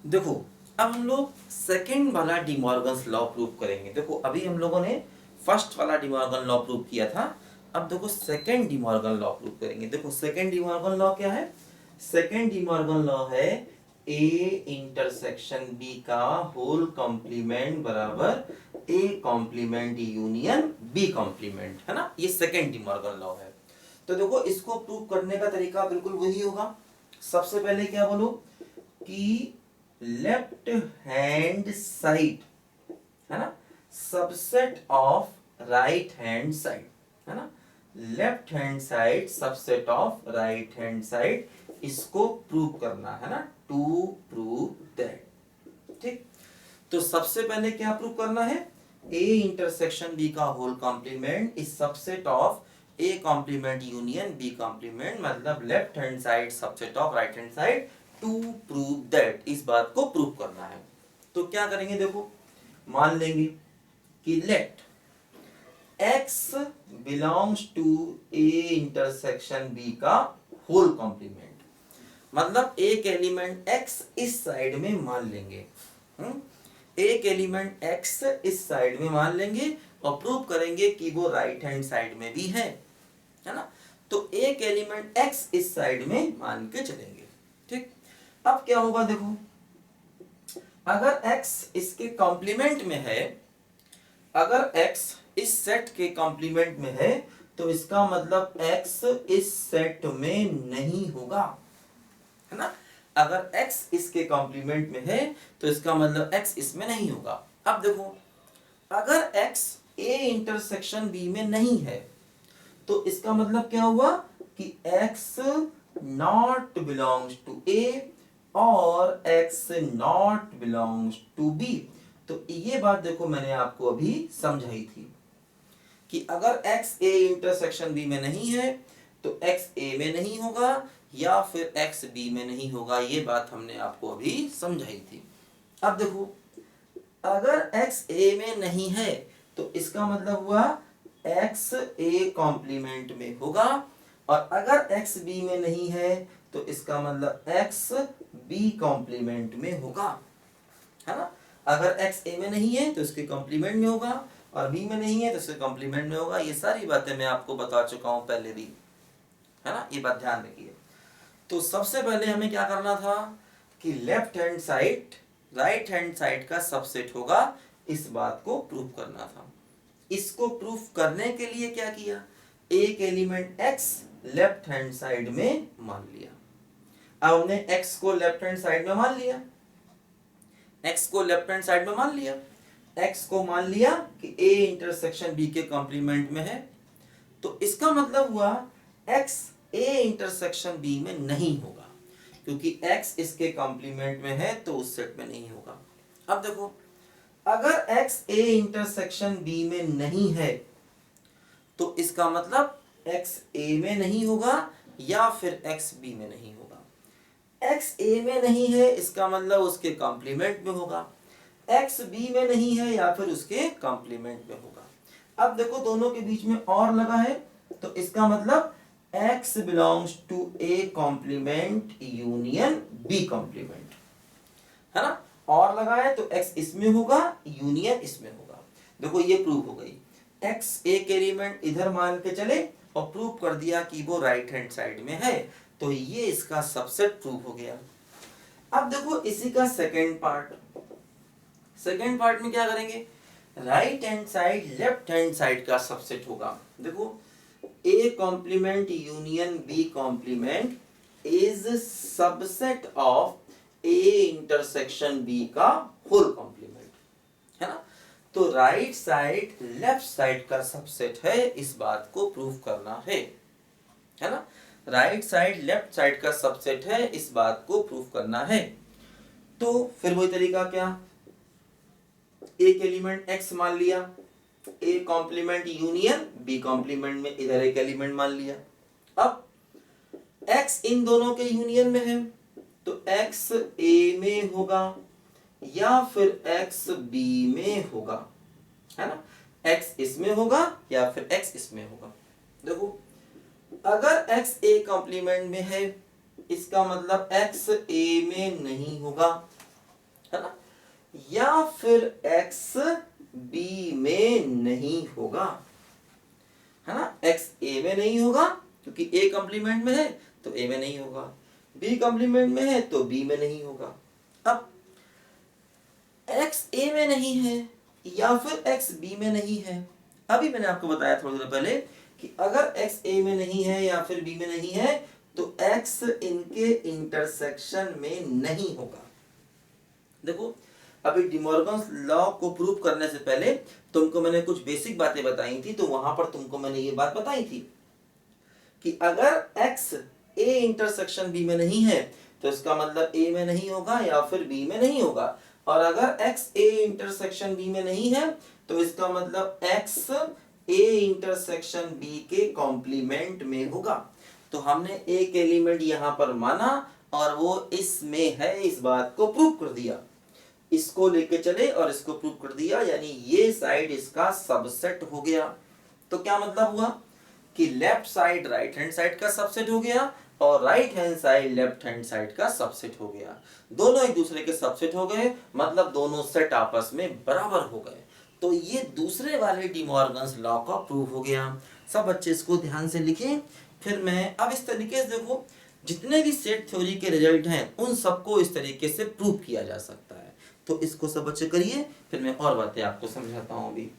देखो, अब हम लोग सेकंड वाला डिमॉर्गन्स लॉ प्रूव करेंगे। देखो, अभी हम लोगों ने फर्स्ट वाला डिमॉर्गन लॉ प्रूव किया था। अब देखो सेकंड डिमॉर्गन लॉ प्रूव करेंगे। देखो सेकंड डिमॉर्गन लॉ क्या है? सेकंड डिमॉर्गन लॉ है ए इंटरसेक्शन बी का होल कॉम्प्लीमेंट बराबर A complement union B complement, है ना। ये सेकंड डिमॉर्गन लॉ है। तो देखो इसको प्रूव करने का तरीका बिल्कुल वही होगा। सबसे पहले क्या बोलो कि लेफ्ट हैंड साइड, है ना, subset of right hand side, है ना, left hand side subset of right hand side, इसको प्रूव करना है ना, टू प्रूव दैट। ठीक, तो सबसे पहले क्या प्रूव करना है? ए इंटरसेक्शन बी का whole complement is subset of A complement union B complement, मतलब left hand side subset of right hand side, to prove that, इस बात को प्रूव करना है। तो क्या करेंगे? देखो, मान लेंगे कि let x belongs to A intersection B का होल कॉम्प्लीमेंट, मतलब एक एलिमेंट x इस साइड में मान लेंगे, एक एलिमेंट x इस साइड में मान लेंगे और प्रूव करेंगे कि वो राइट हैंड साइड में भी है ना। तो एक एलिमेंट x इस साइड में मान के चलेंगे। ठीक, अब क्या होगा? देखो, अगर x इसके कॉम्प्लीमेंट में है, अगर x इस सेट के कॉम्प्लीमेंट में है, तो इसका मतलब x इस सेट में नहीं होगा, है ना। अगर x इसके कॉम्प्लीमेंट में है तो इसका मतलब x इसमें नहीं होगा। अब देखो, अगर x a इंटरसेक्शन b में नहीं है तो इसका मतलब क्या हुआ कि x not belongs to a और x not belongs to b। तो ये बात देखो मैंने आपको अभी समझाई थी कि अगर x a इंटरसेक्शन b में नहीं है तो x a में नहीं होगा या फिर x b में नहीं होगा। ये बात हमने आपको अभी समझाई थी। अब देखो, अगर x a में नहीं है तो इसका मतलब हुआ x a कॉम्प्लीमेंट में होगा, और अगर x b में नहीं है तो इसका मतलब x b कॉम्प्लीमेंट में होगा, है ना। अगर x a में नहीं है तो इसके कॉम्प्लीमेंट में होगा और b में नहीं है तो इसके कॉम्प्लीमेंट में होगा। ये सारी बातें मैं आपको बता चुका हूं पहले भी, है ना। ये बात ध्यान रखिए। तो सबसे पहले हमें क्या करना था कि left hand side right hand side का सबसेट होगा, इस बात को प्रूव करना था। इसको प्रूव करने के लिए क्या किया? एक element x left hand side में मान लिया। अब हमने x को लेफ्ट हैंड साइड में मान लिया, x को लेफ्ट हैंड साइड में मान लिया, x को मान लिया कि a इंटरसेक्शन b के कॉम्प्लीमेंट में है, तो इसका मतलब हुआ x a इंटरसेक्शन b में नहीं होगा, क्योंकि x इसके कॉम्प्लीमेंट में है तो उस सेट में नहीं होगा। अब देखो, अगर x a इंटरसेक्शन b में नहीं है तो इसका मतलब x a में नहीं होगा या फिर x b में नहीं होगा। x a में नहीं है इसका मतलब उसके कॉम्प्लीमेंट में होगा, x b में नहीं है या फिर उसके कॉम्प्लीमेंट में होगा। अब देखो दोनों के बीच में और लगा है तो इसका मतलब x belongs to a complement union b complement, है ना। और लगा है तो x इसमें होगा यूनियन इसमें होगा। देखो ये प्रूव हो गई, x एक एलिमेंट इधर मान के चले और प्रूव कर दिया कि वो राइट हैंड साइड में है, तो ये इसका सबसेट प्रूव हो गया। अब देखो इसी का सेकंड पार्ट, सेकंड पार्ट में क्या करेंगे? Right hand side left hand side का सबसेट होगा। देखो, a complement union b complement is subset of a intersection b का होल कॉम्प्लीमेंट, है ना। तो राइट साइड लेफ्ट साइड का सबसेट है, इस बात को प्रूव करना है ना। राइट साइड लेफ्ट साइड का सबसेट है, इस बात को प्रूव करना है। तो फिर वही तरीका क्या, एक एलिमेंट x मान लिया, a complement union b complement में इधर एक एलिमेंट मान लिया। अब x इन दोनों के यूनियन में है तो x a में होगा या फिर x b में होगा, है ना। x इसमें होगा या फिर x इसमें होगा। देखो, अगर x a कॉम्प्लीमेंट में है इसका मतलब x a में नहीं होगा, है ना, या फिर x b में नहीं होगा, है ना, x a में नहीं होगा क्योंकि a कंप्लीमेंट में है तो a में नहीं होगा, b कंप्लीमेंट में है तो b में नहीं होगा। अब x a में नहीं है या फिर x b में नहीं है, अभी मैंने आपको बताया थोड़ी देर पहले कि अगर x a में नहीं है या फिर b में नहीं है तो x इनके इंटरसेक्शन में नहीं होगा। देखो अभी डिमॉर्गन्स लॉ को प्रूव करने से पहले तुमको मैंने कुछ बेसिक बातें बताई थी, तो वहां पर तुमको मैंने ये बात बताई थी कि अगर x a इंटरसेक्शन b में नहीं है तो इसका मतलब a में नहीं होगा या फिर b में नहीं होगा, और अगर x a इंटरसेक्शन b में नहीं है तो इसका मतलब x a इंटरसेक्शन b के कॉम्प्लीमेंट में होगा। तो हमने एक एलिमेंट यहां पर माना और वो इसमें है, इस बात को प्रूव कर दिया, इसको लेके चले और इसको प्रूव कर दिया, यानी ये साइड इसका सबसेट हो गया। तो क्या मतलब हुआ कि left side right hand side का सबसेट हो गया और right hand side left hand side का सबसेट हो गया, दोनों एक दूसरे के सबसेट हो गए, मतलब दोनों सेट आपस में बराबर हो गए। तो ये दूसरे वाले डिमॉर्गन्स लॉ का प्रूफ हो गया। सब बच्चे इसको ध्यान से लिखें। फिर मैं अब इस तरीके से देखो जितने भी सेट थ्योरी के रिजल्ट हैं उन सबको इस तरीके से प्रूव किया जा सकता है। तो इसको सब बच्चे करिए, फिर मैं और बातें आपको समझाता हूँ अभी।